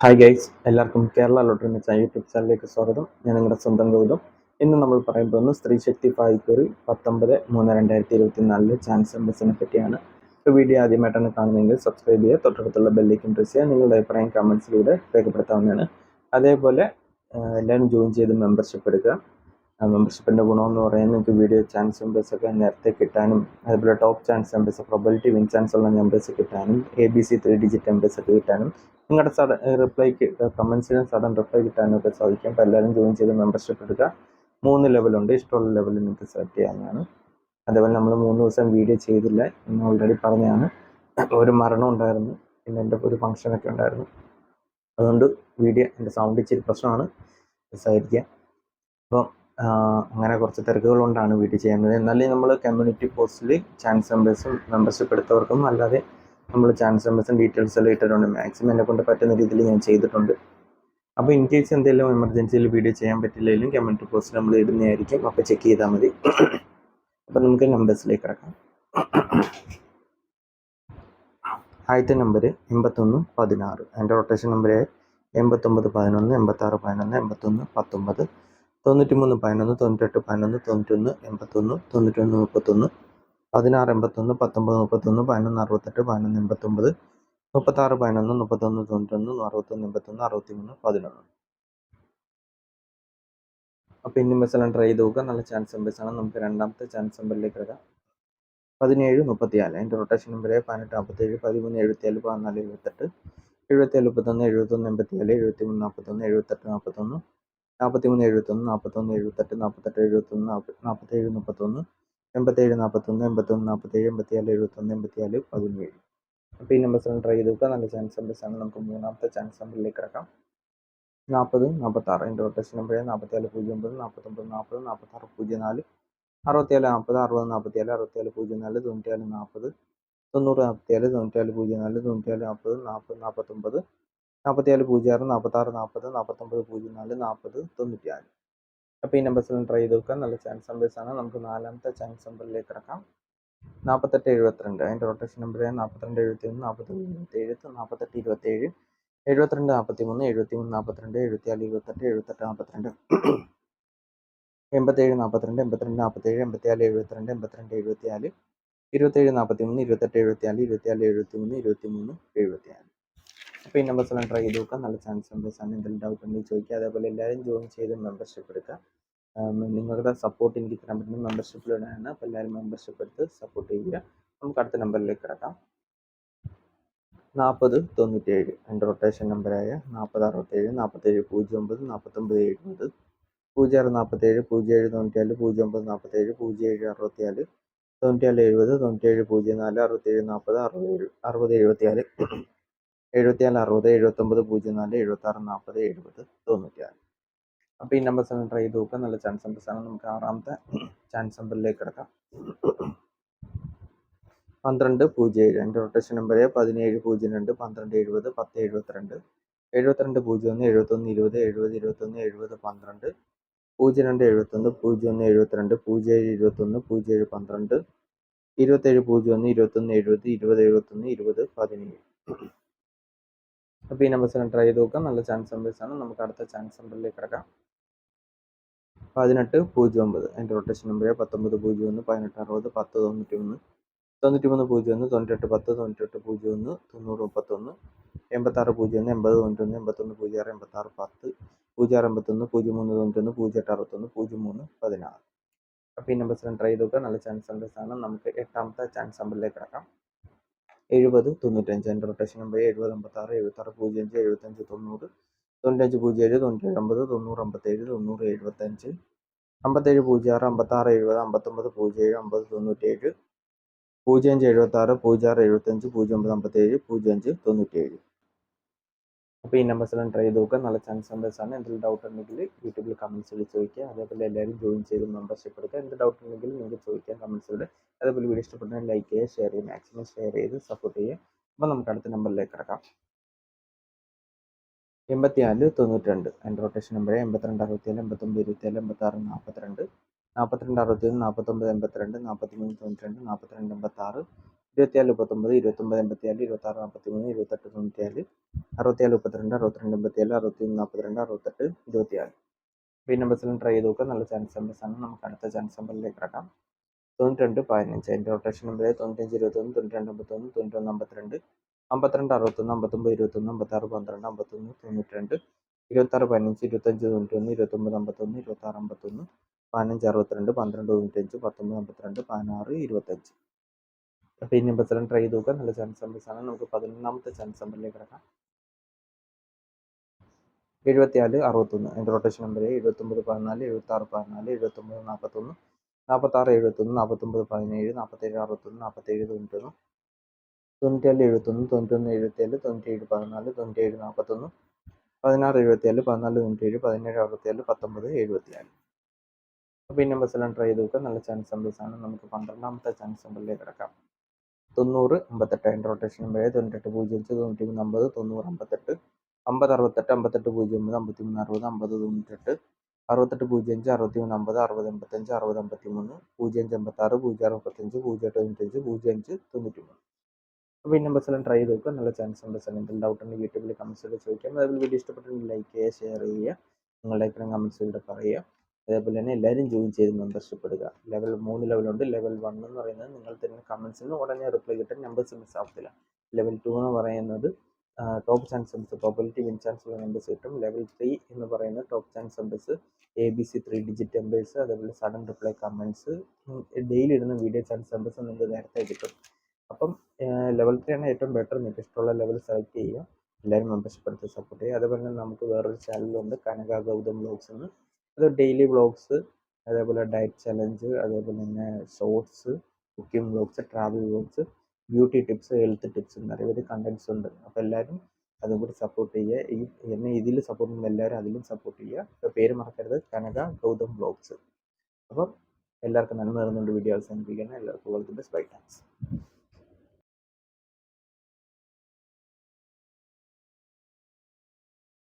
Hi guys, എല്ലാവർക്കും Kerala lottery മിച്ച YouTube ചാനലിലേക്ക് സ്വാഗതം. ഞാൻ നിങ്ങളുടെ സ്വന്തം ഗൗതം. ഇന്ന് നമ്മൾ പറയാൻ പോകുന്നത് സ്ത്രീ ശക്തി ഫായ്ക്കൂറിൽ 19/3/2024 ചാൻസ് നമ്പേഴ്സിനെ പറ്റിയാണ്. ഈ വീഡിയോ ആദ്യമായിട്ടാണ് കാണുന്നതെങ്കിൽ സബ്സ്ക്രൈബ് ചെയ്യുക, തൊട്ടടുത്തുള്ള ബെല്ലേക്കും പ്രസ് ചെയ്യുക. നിങ്ങളുടെ അഭിപ്രായം കമൻസിലൂടെ രേഖപ്പെടുത്താവുന്നതാണ്. അതേപോലെ എല്ലാവരും ജോയിൻ ചെയ്ത് മെമ്പർഷിപ്പ് എടുക്കുക. മെമ്പർഷിപ്പിൻ്റെ ഗുണമെന്ന് പറയുന്നത് നിങ്ങൾക്ക് വീഡിയോ ചാൻസ് നമ്പേഴ്സൊക്കെ നേരത്തെ കിട്ടാനും, അതുപോലെ top chance numbers, probability win chance ഉള്ള നമ്പേഴ്സ് കിട്ടാനും, ABC 3 ഡിജിറ്റ് നമ്പേഴ്സൊക്കെ കിട്ടാനും, നിങ്ങളുടെ റിപ്ലൈക്ക് കമൻസിനും സഡൻ റിപ്ലൈ കിട്ടാനും ഒക്കെ സാധിക്കും. അപ്പോൾ എല്ലാവരും ജോയിൻ ചെയ്ത് മെമ്പർഷിപ്പ് എടുക്കുക. 3 ലെവലുണ്ട്, ഇഷ്ടമുള്ള ലെവലിൽ നിങ്ങൾക്ക് സെലക്ട് ചെയ്യാവുന്നതാണ്. അതേപോലെ നമ്മൾ 3 ദിവസം വീഡിയോ ചെയ്തില്ല എന്ന് ഓൾറെഡി പറഞ്ഞതാണ്. ഒരു മരണം ഉണ്ടായിരുന്നു, പിന്നെ എൻ്റെ ഒരു ഫംഗ്ഷനൊക്കെ ഉണ്ടായിരുന്നു. അതുകൊണ്ട് വീഡിയോ എൻ്റെ സൗണ്ട് ഇച്ചിരി പ്രശ്നമാണ്, സഹിക്കുക. അപ്പം അങ്ങനെ കുറച്ച് തിരക്കുകൾ കൊണ്ടാണ് വീഡിയോ ചെയ്യുന്നത്. എന്നാലും നമ്മൾ കമ്മ്യൂണിറ്റി പോസ്റ്റിൽ ചാൻസ് നമ്പേഴ്സും മെമ്പർഷിപ്പ് എടുത്തവർക്കും അല്ലാതെ നമ്മൾ ചാൻസ് നമ്പേഴ്സും ഡീറ്റെയിൽസ് എല്ലാം ഇട്ടിട്ടുണ്ട്. മാക്സിമം എന്നെ കൊണ്ട് പറ്റുന്ന രീതിയിൽ ഞാൻ ചെയ്തിട്ടുണ്ട്. അപ്പോൾ ഇൻ കേസ് എന്തെങ്കിലും എമർജൻസിയിൽ വീഡിയോ ചെയ്യാൻ പറ്റില്ലെങ്കിലും കമ്മ്യൂണിറ്റി പോസ്റ്റിൽ നമ്മൾ ഇടുന്നതായിരിക്കും. അപ്പോൾ ചെക്ക് ചെയ്താൽ മതി. അപ്പം നമുക്ക് നമ്പേഴ്സിലേക്ക് കിടക്കാം. ആദ്യത്തെ നമ്പർ 8116. അതിൻ്റെ റൊട്ടേഷൻ നമ്പർ 8911, 8611, 81 19, 93 11, 98 11, 91 81, 91 31, 16 81, 19 31, 11 68, 11 89, 36 11, 31 91, 61 81, 63 11. അപ്പോൾ ഇനി മെസ്സെല്ലാം ട്രൈ ചെയ്ത് നോക്കുക. നല്ല ചാൻസ് നമ്പേഴ്സാണ്. നമുക്ക് രണ്ടാമത്തെ ചാൻസ് നമ്പറിലേക്ക് കിടക്കാം. 17 34. അതിൻ്റെ റൊട്ടേഷൻ നമ്പർ 18 57, 13 74, 14 78, 77 31, 71 84, 73 41, 78 41, 43 71, 41 78, 48 71, 47 31, 87 41, 81 47, 84 71, 84 17. അപ്പോൾ ഈ നമ്പേഴ്സ് ട്രൈ ചെയ്ത് നോക്കുക. നല്ല ചാൻസ് നമ്പേഴ്സാണ്. നമുക്ക് മൂന്നാമത്തെ ചാൻസ് നമ്പറിലേക്ക് കിടക്കാം. 40 46. അതിൻ്റെ റൊട്ടേഷൻ നമ്പർ 44 09, 49 40, 46 04, 67 40, 60 47, 67 04, 94 40, 90 47, 94 04, 94 40, 40 49, 47 06, 46 40, 49 04, 40 94. അപ്പോൾ ഈ നമ്പേഴ്സിലും ട്രൈ ചെയ്ത് നോക്കുക. നല്ല ചാൻസ് നമ്പേഴ്സാണ്. നമുക്ക് നാലാമത്തെ ചാൻസ് നമ്പറിലേക്ക് കിടക്കാം. 48 72. അതിൻ്റെ റൊട്ടേഷൻ നമ്പർ 42 71, 41 27, 48 27, 72 43, 73 42, 74 28, 78 42, 87 42, 82 47, 84 72, 82 74, 27 43, 28 74, 24 73, 23 74. അപ്പോൾ ഈ നമ്പേഴ്സെല്ലാം ട്രൈ ചെയ്ത് നോക്കുക. നല്ല ചാൻസ് നമ്പേഴ്സാണ്. എന്തെങ്കിലും ഡൗട്ട് ഉണ്ടെങ്കിൽ ചോദിക്കുക. അതേപോലെ എല്ലാവരും ജോയിൻ ചെയ്ത് മെമ്പർഷിപ്പ് എടുക്കുക. നിങ്ങളുടെ സപ്പോർട്ട് എനിക്ക് തരാൻ പറ്റുന്ന മെമ്പർഷിപ്പിലൂടെയാണ്. അപ്പോൾ എല്ലാവരും മെമ്പർഷിപ്പ് എടുത്ത് സപ്പോർട്ട് ചെയ്യുക. നമുക്ക് അടുത്ത നമ്പറിലേക്ക് കിടക്കാം. 40 97. എൻ്റെ റൊട്ടേഷൻ നമ്പറായ 40 67, 47 09, 49 70, 06 47, 07 94, 09 47, 07 64, 94 70, 97 04, 67 40, 60 74, 74 60, 79 04, 76 40, 70 96. അപ്പോൾ ഈ നമ്പേഴ്സ് ഒന്ന് ട്രൈ ചെയ്ത് നോക്കുക. നല്ല ചാൻസ് നമ്പേഴ്സാണ്. നമുക്ക് ആറാമത്തെ ചാൻസ് നമ്പറിലേക്ക് കിടക്കാം. 12 07. എൻ്റെ റൊട്ടേഷൻ നമ്പർ 17 02, 12 70, 10 72, 72 01, 71 20, 70 21, 70 12, 02 71, 01 72, 07 21, 07 12, 27 01, 21 70, 20 71, 20 17. അപ്പോൾ ഈ നമ്പേഴ്സ് ട്രൈ ചെയ്ത് നോക്കാം. നല്ല ചാൻസ് നമ്പേഴ്സാണ്. നമുക്ക് അടുത്ത ചാൻസ് നമ്പറിലേക്ക് കിടക്കാം. 18 09. എൻ്റെ റൊട്ടേഷൻ നമ്പർ 19 01, 18 60, 10 91, 93 01, 98 10, 98 01, 90 31, 86 01, 80 91, 81 06, 86 10, 06 81, 03 91, 08 61, 03 16. അപ്പോൾ ഈ നമ്പേഴ്സ് ട്രൈ ചെയ്ത് നോക്കുക. നല്ല ചാൻസ് നമ്പേഴ്സാണ്. നമുക്ക് എട്ടാമത്തെ ചാൻസ് നമ്പറിലേക്ക് കിടക്കാം. 70 95. എൻ്റെ റൊട്ടേഷൻ നമ്പർ 70 56, 76 05, 75 90, 95 07, 97 50, 90 57, 90 75, 57 06, 56 70, 59 07, 50 97, 05 76, 06 75, 09 57, 05 97. അപ്പോൾ ഈ നമ്പേഴ്സെല്ലാം ട്രൈ ചെയ്ത് നോക്കുക. നല്ല ചാൻസ് നമ്പേഴ്സാണ്. എന്തെങ്കിലും ഡൗട്ട് ഉണ്ടെങ്കിൽ യൂട്യൂബിൽ കമൻസിൽ ചോദിക്കുക. അതേപോലെ എല്ലാവരും ജോയിൻ ചെയ്ത് മെമ്പർഷിപ്പ് എടുക്കുക. എന്ത് ഡൗട്ട് ഉണ്ടെങ്കിലും നിങ്ങൾക്ക് ചോദിക്കാം കമൻസിലൂടെ. അതേപോലെ വീഡിയോ ഇഷ്ടപ്പെട്ടാൽ ലൈക്ക് ചെയ്യുക, ഷെയർ ചെയ്യുക, മാക്സിമം ഷെയർ ചെയ്ത് സപ്പോർട്ട് ചെയ്യുക. അപ്പോൾ നമുക്ക് അടുത്ത നമ്പറിലേക്ക് കിടക്കാം. 84 92. എൻ്റെ റൊട്ടേഷൻ നമ്പർ 82 67, 89 27, 86 42, 42 61, 49 82, 43 92, 42 86, 24 39 29 84 26 43 28 94 67 32 62 87 61 42 68 24. ഈ നമ്പേഴ്സിലും ട്രൈ ചെയ്ത് നോക്കുക. നല്ല ചാൻസ് നമ്പേഴ്സാണ്. നമുക്ക് അടുത്ത ചാൻസ് നമ്പറിലേക്ക് കിടക്കാം. 92 15. അതിൻ്റെ റൊട്ടേഷൻ നമ്പർ 95 21 92 51 91 52 52 61 59 21 56 12 51 92 26 15 25 91 29 51 26 51 15 62 12 95 19 52 16 25. അപ്പോൾ ഈ നമ്പേഴ്സെല്ലാം ട്രൈ ചെയ്ത് നോക്കുക. നല്ല ചാൻസ് നമ്പേഴ്സാണ്. നമുക്ക് 11ാമത്തെ ചാൻസ് നമ്പറിലേക്ക് കിടക്കാം. 74 61. അതിൻ്റെ റൊട്ടേഷൻ നമ്പർ 79 14 76 14 79 41 46 71 49 17 47 61 47 91 97 71 91 77 97 14 97 41 16 77 14 97 17 67 19 74. അപ്പോൾ ഈ നമ്പേഴ്സ് എല്ലാം ട്രൈ ചെയ്ത് നോക്കുക. നല്ല ചാൻസ് നമ്പേഴ്സാണ്. നമുക്ക് 12ാമത്തെ ചാൻസ് നമ്പറിലേക്ക് കിടക്കാം. 90 58. അതിൻ്റെ റൊട്ടേഷൻ നമ്പർ 98 05 93 50 90 58 50 68 58 09 53 60 50 98 68 05 63 50 60 85 60 53 05 86 06 35 08 95 05 93. അപ്പോൾ ഈ നമ്പേഴ്സ് എല്ലാം ട്രൈ ചെയ്ത് നോക്കുക. നല്ല ചാൻസ് നമ്പേഴ്സ് ആണ്. എന്തെങ്കിലും ഡൗട്ട് ഉണ്ടെങ്കിൽ യൂട്യൂബിൽ കമൻസിലൂടെ ചോദിക്കാം. അതേപോലെ വീഡിയോ ഇഷ്ടപ്പെട്ടെങ്കിൽ ലൈക്ക് ചെയ്യുക, ഷെയർ ചെയ്യുക, നിങ്ങളുടെ അഭിപ്രായം കമൻസിലൂടെ പറയുക. അതേപോലെ തന്നെ എല്ലാവരും ജോയിൻ ചെയ്ത് മെമ്പർഷിപ്പ് എടുക്കുക. ലെവൽ 3 ലെവലുണ്ട്. ലെവൽ 1 എന്ന് പറയുന്നത് നിങ്ങൾ തരുന്ന കമൻസിന് ഉടനെ റിപ്ലൈ കിട്ടും, നമ്പേഴ്സ് മിസ് ആവത്തില്ല. ലെവൽ 2 എന്ന് പറയുന്നത് top chance numbers, probability win chance ഉള്ള നമ്പേഴ്സ് കിട്ടും. ലെവൽ 3 എന്ന് പറയുന്നത് top chance numbers, ABC 3 digit numbers, അതേപോലെ സഡൻ റിപ്ലൈ കമൻസ്, ഡെയിലി ഇടുന്ന വീഡിയോ ചാൻസ് നമ്പേഴ്സ് നിങ്ങൾക്ക് നേരത്തെ കിട്ടും. അപ്പം ലെവൽ 3 ആണ് ഏറ്റവും ബെറ്റർ. നിങ്ങൾക്ക് ഇഷ്ടമുള്ള ലെവൽ സെലക്ട് ചെയ്യുക. എല്ലാവരും മെമ്പർഷിപ്പ് എടുത്ത് സപ്പോർട്ട് ചെയ്യുക. അതേപോലെ തന്നെ നമുക്ക് വേറൊരു ചാനലുണ്ട്, കനക ഗൗതം വ്ലോഗ്സ് എന്ന്. അത് ഡെയിലി വ്ലോഗ്സ്, അതേപോലെ ഡയറ്റ് ചലഞ്ച്, അതേപോലെ തന്നെ shorts, cooking vlogs, travel vlogs, beauty tips, health tips, നിരവധി കണ്ടൻസ് ഉണ്ട്. അപ്പോൾ എല്ലാവരും അതും കൂടി സപ്പോർട്ട് ചെയ്യുക. എന്നെ ഇതിൽ സപ്പോർട്ട് ചെയ്യുന്ന എല്ലാവരും അതിലും സപ്പോർട്ട് ചെയ്യുക. അപ്പോൾ പേര് മറക്കരുത്, കനക ഗൗതം വ്ലോഗ്സ്. അപ്പം എല്ലാവർക്കും നന്മ നേർന്നുകൊണ്ട് വീഡിയോ അവസാനിപ്പിക്കുകയാണ്. എല്ലാവർക്കും all the best. Bye. Thanks.